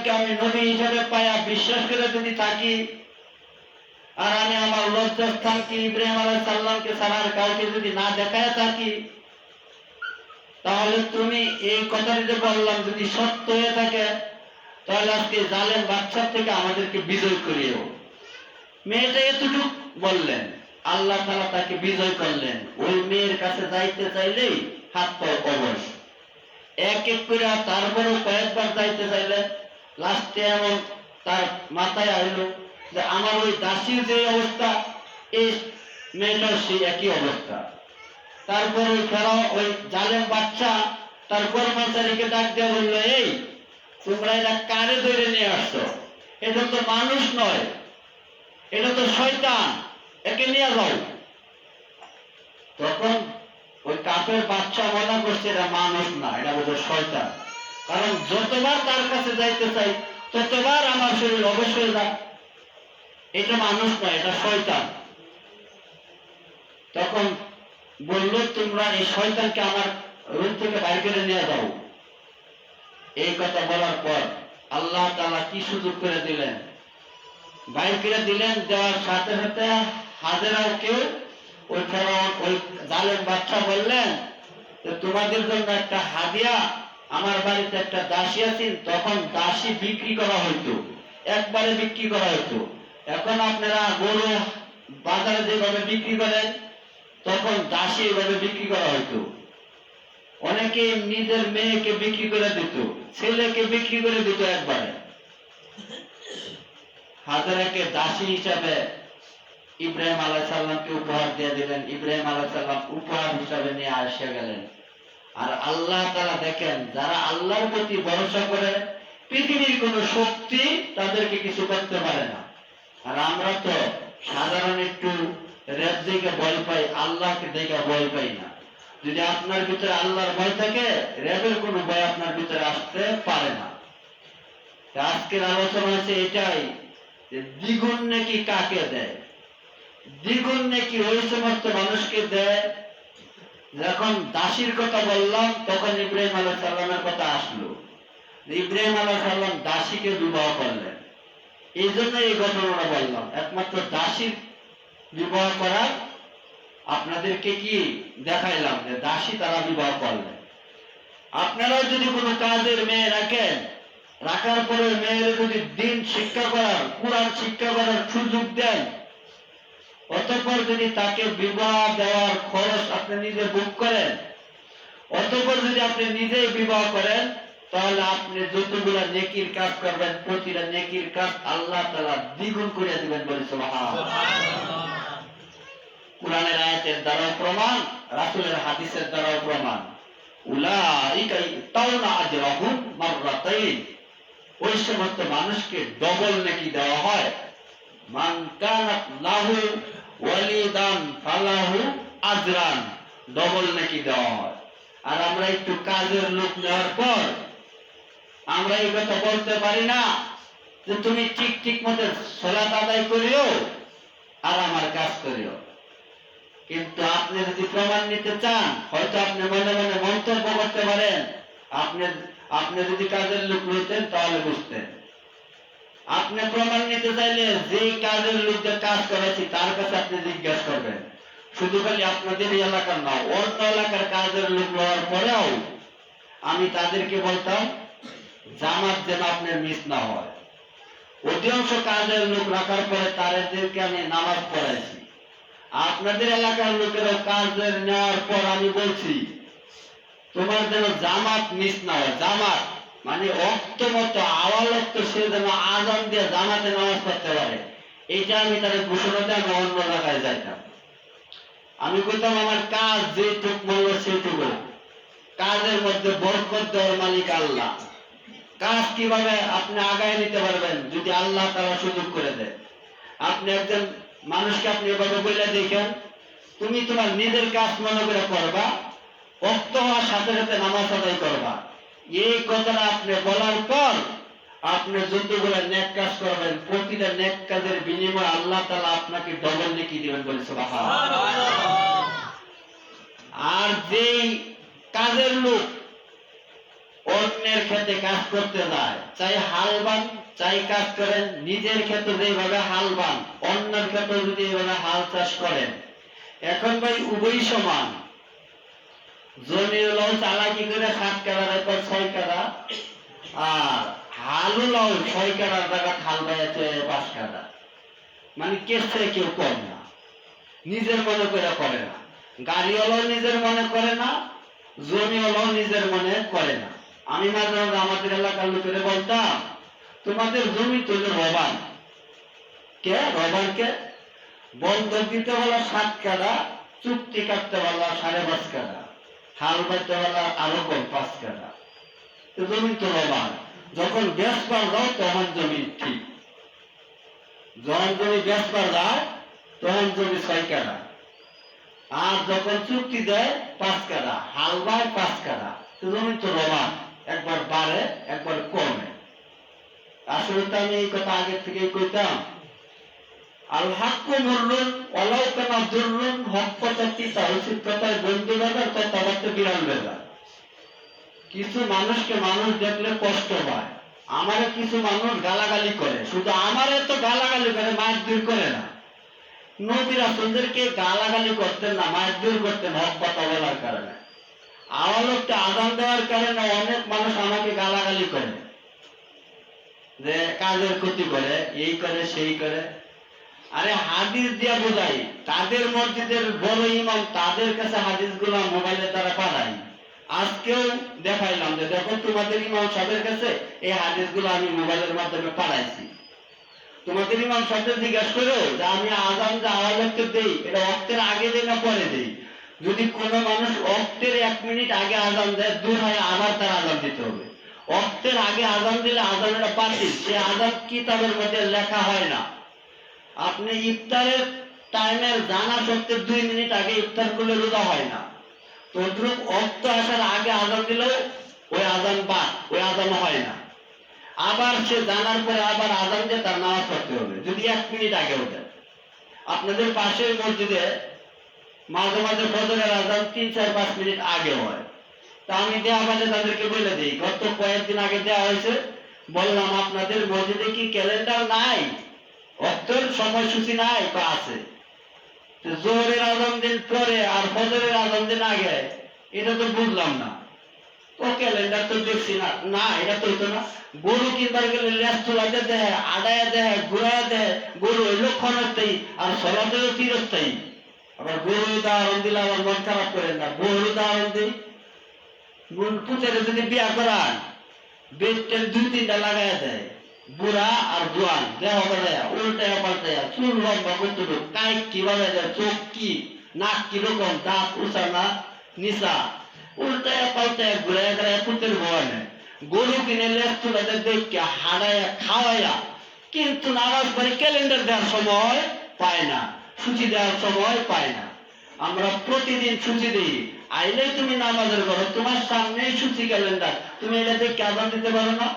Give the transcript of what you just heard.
সাল্লামকে আমি নবী হিসেবে পাইয়া বিশ্বাস করে যদি থাকি, আর আমি আমার লজ্জাস্থানকে ইব্রাহিম আলাইহিস সালামকে ছাড়ার কাউকে যদি না দেখায় থাকি, তাহলে তুমি এই কথাটি যে বললাম যদি সত্য হয়ে থাকে, তাহলে আজকে জালেম বাদশা থেকে আমাদেরকে বিজয় করিও। মেয়েটা এতটুকু বললেন, আল্লাহ তাআলা তাকে বিজয় করলেন। ওই মেয়ের কাছে যাইতে চাইলেই হাত পা অবশ, এক এক করে তারপরেও কয়েকবার যাইতে চাইলেন। লাস্টে এমন তার মাথায় আইলো যে আমার ওই দাসীর যে অবস্থা, এই মেয়েটার সেই একই অবস্থা। তারপর ওই ফেরাও ওই জালেম বাদশা তার কর্মচারীকে ডাক দিয়ে বললো, এই তোমরা এটা কারে ধরে নিয়ে আসছো? এটা তো মানুষ নয়, এটা তো শয়তান, একে নিয়ে যাও। তখন ওই কাফের বাদশা মনে করছে এটা মানুষ না, এটা বোধহয় শয়তান, কারণ যতবার তার কাছে যাইতে চাই ততবার আমার শরীর অবশ্যই যায়, এটা মানুষ নয়, এটা শয়তান। তখন বললো, তোমরা এই শয়তানকে আমার রুম থেকে বাইর করে নিয়ে যাও। এই কথা বলার পর আল্লাহ তাআলা কি সুযোগ করে দিলেন, বাইর করে দিলেন। দেওয়ার সাথে সাথে হাজেরাও কেউ ওই ফেরাউন ওই জালেম বাদশা বললেন যে তোমাদের জন্য একটা হাদিয়া, আমার বাড়িতে একটা দাসী আছেন। তখন দাসী বিক্রি করা হইতো, একবারে বিক্রি করা হইতো। এখন আপনারা গরু বাজারে যেভাবে বিক্রি করেন, তখন দাসী এভাবে বিক্রি করা হইতো। অনেকে নিজের মেয়েকে বিক্রি করে দিত, ছেলেকে বিক্রি করে দিত একবারে। হাজেরাকে দাসী হিসাবে ইব্রাহিম আলাইহিস সালামকে উপহার দিয়ে দিলেন। ইব্রাহিম আলাইহিস সালাম উপহার হিসাবে নিয়ে আসে গেলেন। আর আল্লাহ তাআলা দেখেন, যারা আল্লাহর প্রতি ভরসা করে পৃথিবীর কোন শক্তি তাদেরকে কিছু করতে পারে না। আর আমরা তো সাধারণ একটু রেব দেখে ভয় পাই, আল্লাহকে দেখে ভয় পাই না। যদি আপনার ভিতরে আল্লাহর ভয় থাকে, রেবের কোনো ভয় আপনার ভিতরে আসতে পারে না। আজকের আলোচনা হচ্ছে এটাই যে দ্বিগুণ নেকি কাকে দেয়? দ্বিগুণ নেকি ওই সমস্ত মানুষকে দেয়। যখন দাসীর কথা বললাম, তখন ইব্রাহিম আলাইহিস সালামের কথা আসলো। ইব্রাহিম আলাইহিস সালাম দাসীকে বিবাহ করলেন, এই জন্য এই ঘটনাটা বললাম। একমাত্র দাসীর বিবাহ করার আপনাদেরকে কি দেখাইলাম যে দাসী তারা বিবাহ করলেন। আপনারাও যদি কোনো কাজের মেয়ে রাখেন, রাখার পরে মেয়ের যদি দিন শিক্ষা করার, কোরআন শিক্ষা করার সুযোগ দেন, অতঃপর যদি তাকে বিবাহ দেওয়ার খরচ আপনি নিজে বুক করেন, অতঃপর যদি আপনি নিজেই বিবাহ করেন, তাহলে আপনি যতগুলা নেকির কাজ করবেন, প্রতিটা নেকির কাজ আল্লাহ তাআলা দ্বিগুণ করে দিবেন। বলি সুবহানাল্লাহ। কোরআনের আয়াতের দ্বারা প্রমাণ, রাসূলের হাদিসের দ্বারা প্রমাণ। উলাইকা ইউতাউনা আজরাহুম মাররাতাইন, ওই সমস্ত মানুষকে ডবল নেকি দেওয়া হয়। মান কানাত লাহু ওয়ালিদান ফালাহু আজরান, ডবল নেকি দেওয়া হয়। আর আমরা একটু কাজের লোক নেওয়ার পর আমরা এই কথা বলতে পারি না যে তুমি ঠিক মতো সালাত আদায় করিও আর আমার কাজ করিও। কিন্তু আপনি যদি প্রমাণ নিতে চান, হয়তো আপনি মনে মনে মন্তব্য করতে পারেন। আপনি যদি কাজের লোক হইতেন তাহলে বুঝতেন। আপনি প্রমাণ নিতে চাইলে যে কাজের লোকদের কাজ করেছি তার কাছে আপনি জিজ্ঞাসা করবেন। শুধু খালি আপনাদের এলাকার না, অন্য এলাকার কাজের লোক হওয়ার পরেও আমি তাদেরকে বলতাম জামাত যেন আপনার মিস না হয়। অধিকাংশ কাজের লোক রাখার পরে তাদেরকে আমি নামাজ পড়াইছি। আপনাদের এলাকার লোকেরাও কাজের নেওয়ার পর আমি বলছি তোমার যেন জামাত মিস না হয়। জামাত মানে অক্ত মতো আওয়াল অক্ত সে যেন আজান দিয়ে জামাতে নামাজ পড়তে পারে, এটা আমি তাদের ঘোষণা দিয়ে আমি অন্য জায়গায় যাইতাম। আমি বলতাম আমার কাজ যেটুক বলবো সেটুকু, কাজের মধ্যে বরকত দেওয়ার মালিক আল্লাহ। কাজ কিভাবে আপনি আগায় নিতে পারবেন যদি আল্লাহ তাআলা সুযোগ করে দেয়। আপনি একজন মানুষকে আপনি এভাবে বলে দেখেন, তুমি তোমার নিজের কাজ মনে করে করবা, ওয়াক্ত হওয়ার সাথে সাথে নামাজ আদায় করবা। এই কথাটা আপনি বলার পর আপনি যতগুলো নেক কাজ করবেন, প্রতিটা নেক কাজের বিনিময়ে আল্লাহ তাআলা আপনাকে ডবল নেকি দিবেন। বলে সুবহানাল্লাহ। আর যেই কাজের লোক অন্যের ক্ষেতে কাজ করতে যায়, চাই হাল বান চাই কাজ করেন, নিজের ক্ষেতে যেভাবে হাল বান অন্যের ক্ষেতে যদি এইভাবে হাল চাষ করেন, এখন ভাই উভয় সমান। জমি হলো চালাকি করে 7 কাঠার পর 6 কাঠা, আর হাল হলো 6 কাঠার জায়গা হাল বাইয়াতে 5 কাঠা। মানে কেসে কেউ কম না, নিজের মনে করে না। গাড়ি হলো নিজের মনে করে না, জমি হলো নিজের মনে করে না। আমি মাঝে মাঝে আমাদের এলাকার লোকেরা বলতাম, তোমাদের জমি তো রবান কে, রবান কে বন্ধক দিতে বলা 7 কাঠা, চুক্তি কাটতে বলা 5.5 কাঠা, হাল বাইতে বলা আরো কম 5 কাঠা। জমি তো রবান, যখন বেচবার যাও তখন জমি ঠিক, যখন জমি বেচবার যায় তখন জমি 6 কাঠা, আর যখন চুক্তি দেয় 5 কাঠা, হাল বায় 5 কাঠা। জমি তো রবান, একবার বাড়ে একবার কমে। আসলে তো আমি এই কথা আগে থেকেই কইতাম, আল হাক্কু মুররুন ওয়ালাউ কানা দুররুন, হক কথা কি তাওসিফ কথায় বন্ধু বাজার কথাবার্তা বিরান বাজার। কিছু মানুষকে মানুষ দেখলে কষ্ট পায়, আমারে কিছু মানুষ গালাগালি করে, শুধু আমারে তো গালাগালি করে, মারধর করে না। নবী রাসূলদেরকে গালাগালি করতেন না, মারধর করতেন হক কথা বলার কারণে। আমার লোকটা আযান দেওয়ার কারণে অনেক মানুষ আমাকে গালাগালি করে, যে কাজের ক্ষতি করে, এই করে সেই করে। আরে হাদিস দিয়া বোঝাই, তাদের মসজিদের বড় ইমাম, তাদের কাছে হাদিসগুলো মোবাইলের দ্বারা পাঠাই। আজকেও দেখাইলাম যে দেখো তোমাদের ইমাম সাহেবের কাছে এই হাদিসগুলো আমি মোবাইলের মাধ্যমে পাঠাইছি। তোমাদের ইমাম সাহেব জিজ্ঞাসা করো যে আমি আযান যে আওয়াজ দেই, এটা ওয়াক্তের আগে দেই না পরে দেই। যদি কোনো মানুষ ওয়াক্তের 1 মিনিট আগে আযান দেয়, দূর হয় আবার তার আযান দিতে হবে। ওয়াক্তের আগে আযান দিলে আযানটা বাতিল, সে আযান কিতাবের মধ্যে লেখা হয় না। আপনি ইফতারের টাইমের জানা সত্ত্বেও 2 মিনিট আগে ইফতার করলে রোজা হয় না। তদ্রুপ ওয়াক্ত আসার আগে আযান দিলেও ওই আযান বাদ, ওই আযান হয় না। আবার সে জানার পরে আবার আযান দিয়ে তার নামাজ পড়তে হবে, যদি 1 মিনিট আগে ওঠে। আপনাদের পাশের মসজিদে মাঝে মাঝে ফজরের আযান 3-4-5 মিনিট আগে হয়। তা আমি দেয়া বাজে তাদেরকে বলে দিই, গত কয়েকদিন আগে দেওয়া হয়েছে, বললাম আপনাদের মসজিদে কি ক্যালেন্ডার নাই, ওয়াক্তের সময়সূচি নাই? তো আছে। জোহরের আযান দিন পরে আর ফজরের আযান দিন আগে, এটা তো বুঝলাম না। তো ক্যালেন্ডার তো দেখছি না, না এটা তো হইতো না। গরু কিনবার গেলে লেজ তোলাতে দেয়, আড়াইয়া দেয়, ঘুরাইয়া দেয়, গরু হইল ক্ষণস্থায়ী আর সলাতেও চিরস্থায়ী। আবার গরু উদাহরণ দিলে আবার মন খারাপ করেন না, গরু উদাহরণ দিই। পুতেরে যদি বিয়া করান, বেডটেন 2-3টা লাগাইয়া দেয়, বুড়া আর জোয়ান দেহ বাজায়া উল্টায়া পাল্টায়া, চুল লম্বা কতটুকু, কাইক কিভাবে দেয়, চোখ কি, নাক কিরকম, দাঁত উঁচা না নিচা, উল্টায়া পাল্টায়া ঘুরাইয়া ঘুরাইয়া পুতের ভয়। গরু কিনে লেজ তুলাতে দেখে হাড়াইয়া খাওয়াইয়া, কিন্তু নামাজ পড়ে ক্যালেন্ডার দেওয়ার সময় পায় না, সূচি দেওয়ার সময় পায় না। আমরা প্রতিদিন সূচি দিই, আইলেই তুমি নামাজের করো, তোমার সামনেই সূচি ক্যালেন্ডার, তুমি এটা দেখে আযান দিতে পারো না?